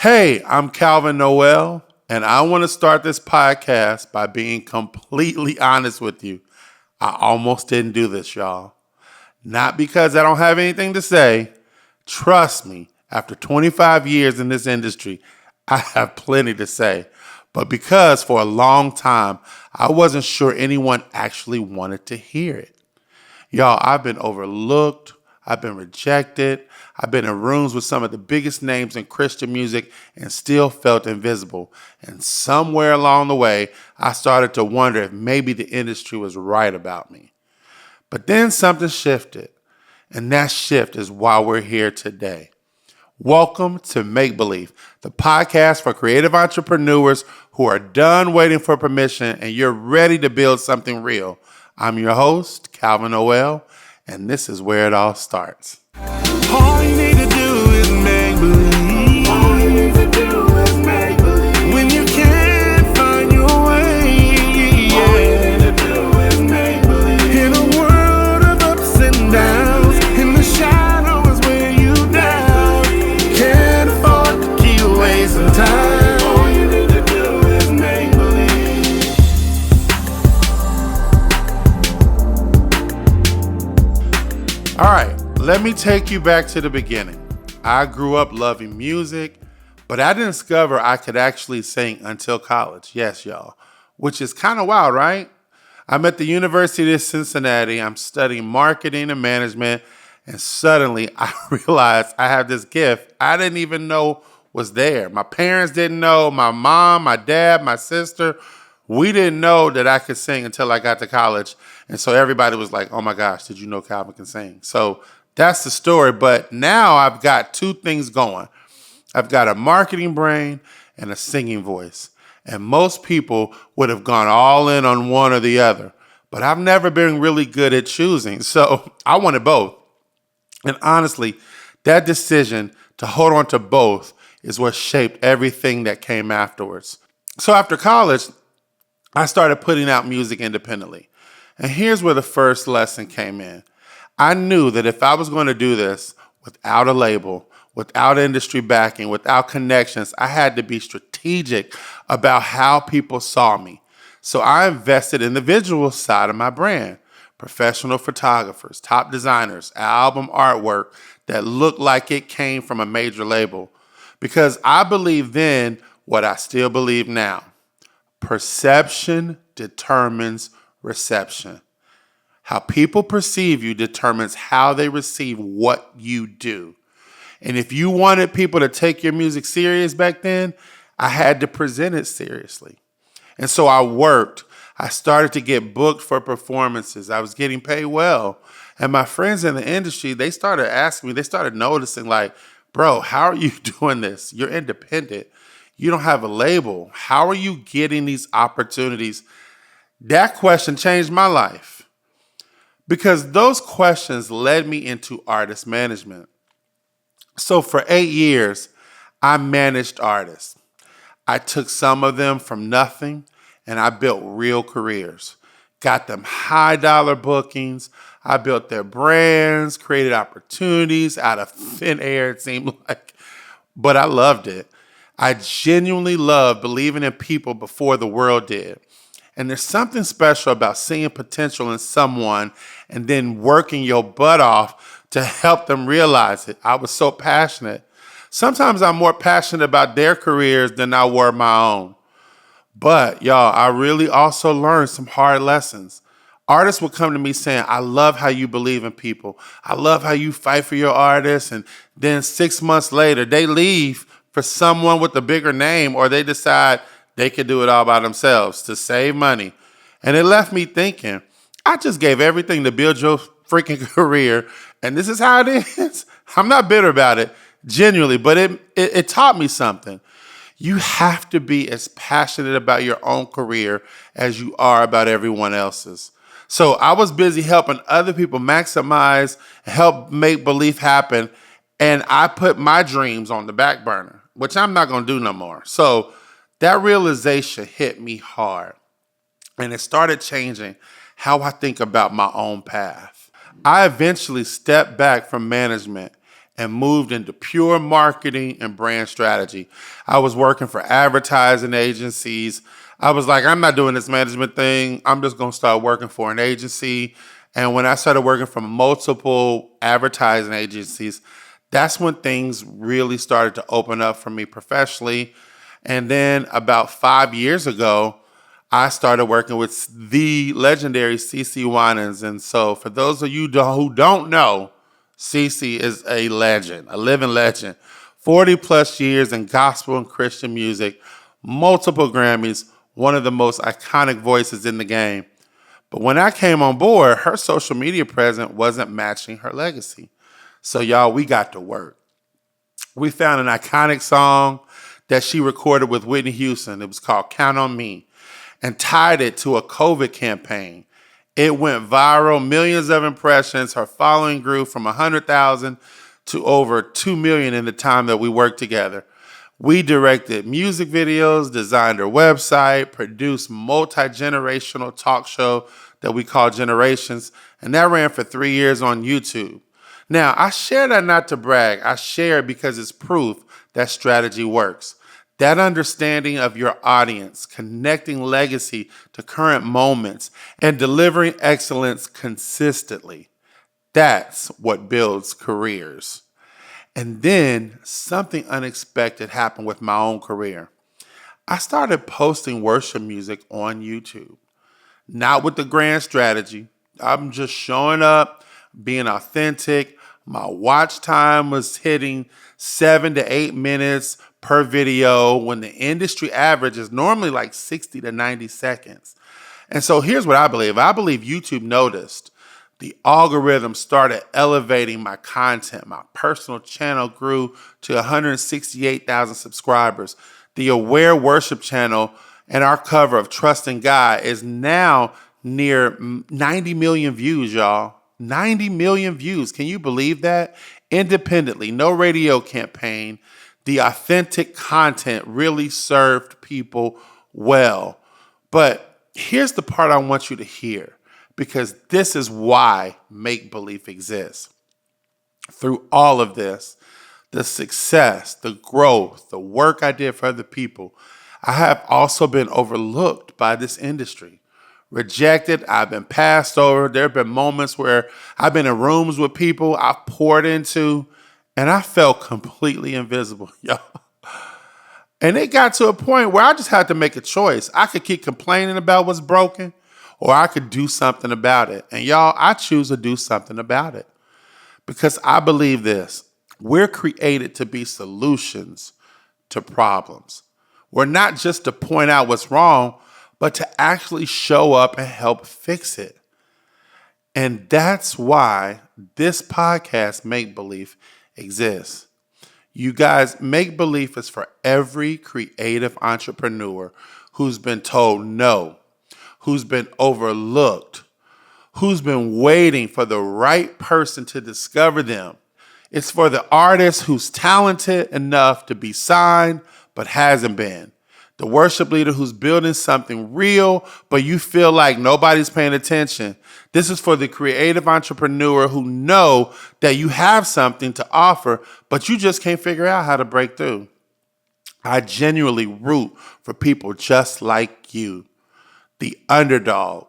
Hey, I'm Calvin Nowell, and I want to start this podcast by being completely honest with you. I almost didn't do this, y'all. Not because I don't have anything to say. Trust me, after 25 years in this industry, I have plenty to say. But because for a long time, I wasn't sure anyone actually wanted to hear it. Y'all, I've been overlooked. I've been rejected. I've been in rooms with some of the biggest names in Christian music and still felt invisible. And somewhere along the way, I started to wonder if maybe the industry was right about me. But then something shifted, and that shift is why we're here today. Welcome to Make Believe, the podcast for creative entrepreneurs who are done waiting for permission and you're ready to build something real. I'm your host, Calvin Nowell, and this is where it all starts. All you need to do is make believe. All you need to do is make believe. When you can't find your way, all you need to do is make believe. In a world of ups and downs, in the shadow is where you down. Can't afford to keep wasting time. All you need to do is make believe. All right, let me take you back to the beginning. I grew up loving music, but I didn't discover I could actually sing until college. Yes, y'all, which is kind of wild, right? I'm at the University of Cincinnati. I'm studying marketing and management, and suddenly I realized I have this gift I didn't even know was there. My parents didn't know, my mom, my dad, my sister. We didn't know that I could sing until I got to college. And so everybody was like, oh my gosh, did you know Calvin can sing? So that's the story. But now I've got two things going. I've got a marketing brain and a singing voice. And most people would have gone all in on one or the other. But I've never been really good at choosing. So I wanted both. And honestly, that decision to hold on to both is what shaped everything that came afterwards. So after college, I started putting out music independently. And here's where the first lesson came in. I knew that if I was going to do this without a label, without industry backing, without connections, I had to be strategic about how people saw me. So I invested in the visual side of my brand, professional photographers, top designers, album artwork that looked like it came from a major label. Because I believed then what I still believe now. Perception determines reception. How people perceive you determines how they receive what you do. And if you wanted people to take your music serious back then, I had to present it seriously. And so I worked. I started to get booked for performances. I was getting paid well. And my friends in the industry, they started asking me, they started noticing like, bro, how are you doing this? You're independent. You don't have a label. How are you getting these opportunities? That question changed my life because those questions led me into artist management. So for 8 years, I managed artists. I took some of them from nothing and I built real careers. Got them high dollar bookings. I built their brands, created opportunities out of thin air, it seemed like. But I loved it. I genuinely loved believing in people before the world did. And there's something special about seeing potential in someone and then working your butt off to help them realize it. I was so passionate. Sometimes I'm more passionate about their careers than I were my own. But y'all, I really also learned some hard lessons. Artists would come to me saying, I love how you believe in people. I love how you fight for your artists. And then 6 months later, they leave for someone with a bigger name, or they decide they can do it all by themselves to save money. And it left me thinking, I just gave everything to build your freaking career, and this is how it is. I'm not bitter about it, genuinely, but it taught me something. You have to be as passionate about your own career as you are about everyone else's. So I was busy helping other people maximize, help make belief happen, and I put my dreams on the back burner, which I'm not going to do no more. So that realization hit me hard, and it started changing how I think about my own path. I eventually stepped back from management and moved into pure marketing and brand strategy. I was working for advertising agencies. I was like, I'm not doing this management thing. I'm just going to start working for an agency. And when I started working for multiple advertising agencies, that's when things really started to open up for me professionally. And then about 5 years ago, I started working with the legendary CC Winans. And so for those of you who don't know, CC is a legend, a living legend. 40 plus years in gospel and Christian music, multiple Grammys, one of the most iconic voices in the game. But when I came on board, her social media presence wasn't matching her legacy. So y'all, we got to work. We found an iconic song that she recorded with Whitney Houston. It was called Count on Me, and tied it to a COVID campaign. It went viral, millions of impressions. Her following grew from 100,000 to over 2 million in the time that we worked together. We directed music videos, designed her website, produced multi-generational talk show that we call Generations, and that ran for 3 years on YouTube. Now, I share that not to brag. I share it because it's proof that strategy works. That understanding of your audience, connecting legacy to current moments, and delivering excellence consistently. That's what builds careers. And then something unexpected happened with my own career. I started posting worship music on YouTube, not with the grand strategy. I'm just showing up, being authentic. My watch time was hitting 7 to 8 minutes per video when the industry average is normally like 60 to 90 seconds. And so here's what I believe. I believe YouTube noticed. The algorithm started elevating my content. My personal channel grew to 168,000 subscribers. The Aware Worship channel and our cover of Trusting God is now near 90 million views, y'all. 90 million views. Can you believe that? Independently, no radio campaign. The authentic content really served people well. But here's the part I want you to hear, because this is why make-believe exists. Through all of this, the success, the growth, the work I did for other people, I have also been overlooked by this industry. Rejected, I've been passed over. There have been moments where I've been in rooms with people I've poured into, and I felt completely invisible, y'all. And it got to a point where I just had to make a choice. I could keep complaining about what's broken, or I could do something about it. And y'all, I choose to do something about it. Because I believe this. We're created to be solutions to problems. We're not just to point out what's wrong, but to actually show up and help fix it. And that's why this podcast, Make Believe, exists. You guys, Make Believe is for every creative entrepreneur who's been told no, who's been overlooked, who's been waiting for the right person to discover them. It's for the artist who's talented enough to be signed but hasn't been. The worship leader who's building something real, but you feel like nobody's paying attention. This is for the creative entrepreneur who know that you have something to offer, but you just can't figure out how to break through. I genuinely root for people just like you, the underdog.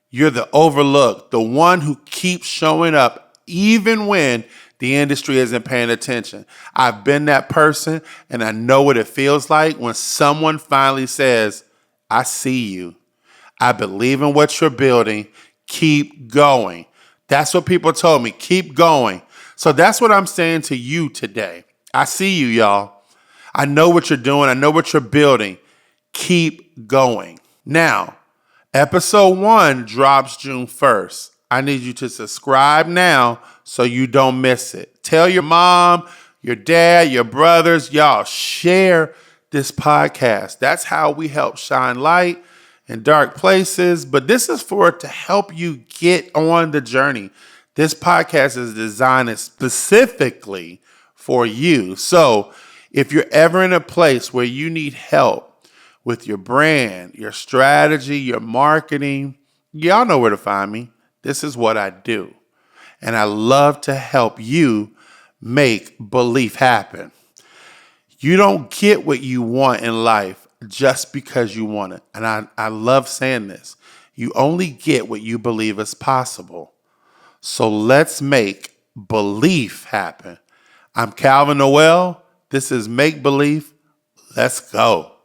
You're the overlooked, the one who keeps showing up even when the industry isn't paying attention. I've been that person, and I know what it feels like when someone finally says, I see you. I believe in what you're building. Keep going. That's what people told me. Keep going. So that's what I'm saying to you today. I see you, y'all. I know what you're doing. I know what you're building. Keep going. Now, episode 1 drops June 1st. I need you to subscribe now so you don't miss it. Tell your mom, your dad, your brothers, y'all share this podcast. That's how we help shine light in dark places. But this is for to help you get on the journey. This podcast is designed specifically for you. So if you're ever in a place where you need help with your brand, your strategy, your marketing, y'all know where to find me. This is what I do. And I love to help you make belief happen. You don't get what you want in life just because you want it. And I love saying this. You only get what you believe is possible. So let's make belief happen. I'm Calvin Nowell. This is Make Believe. Let's go.